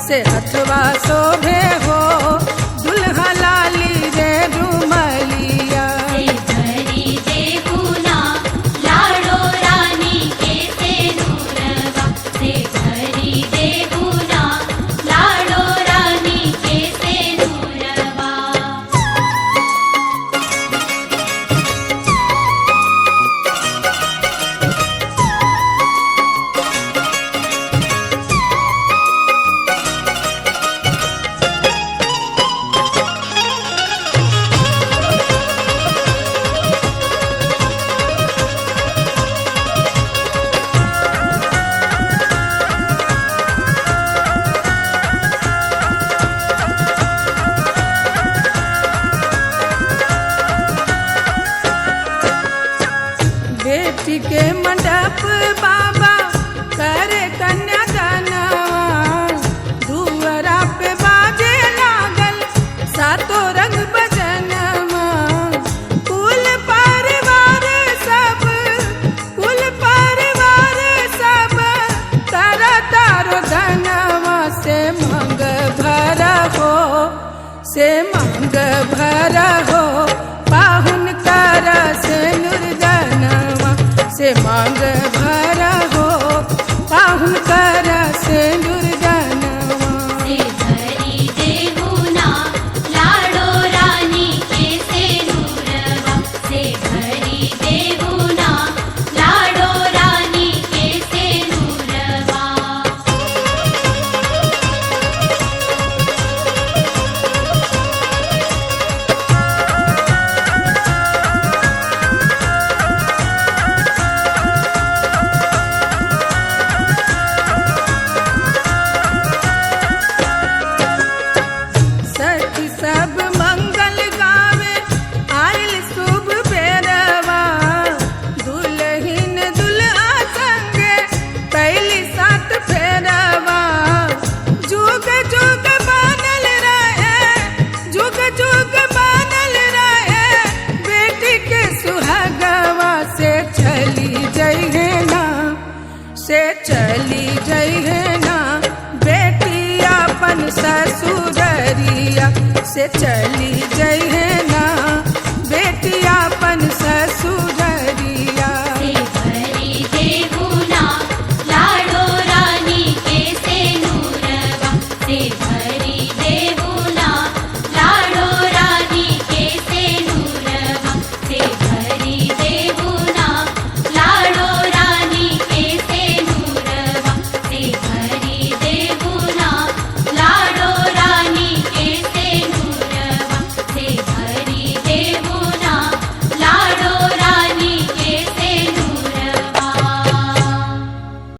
से हथवा शोभे हो दुल्हा लाली रे डुमलिया। से धरी देहुना लाड़ो रानी के सेनुरवा, से धरी देहुना लाड़ो रानी के सेनुरवा। बेटी के मंडप बाबा करे कन्यादानवा, दुअरा पे बाजे लागल सातो रंग बजनवा। कुल परिवार सब तारो धनवा से मंग भरा हो, से मंग भरा हो पाहुन कर से निर्धनवा, से मांग भरा हो पाहुन कर से निर्धनवा। से धरी देहुना लाड़ो रानी के सेनुरवा, से धरी देहुना लाड़ो रानी के सेनुरवा। सखी सब मंगल गावे आइल शुभ बेरवा, दुल्हिन दुल्हा संगे पहली सात फेरवा। जुग जुग बनल रहे, जुग जुग बनल रहे बेटी के सुहागवा। से चली जइहे ना, से चली जइहे ना बेटी अपन ससुररिया, से चली जइहे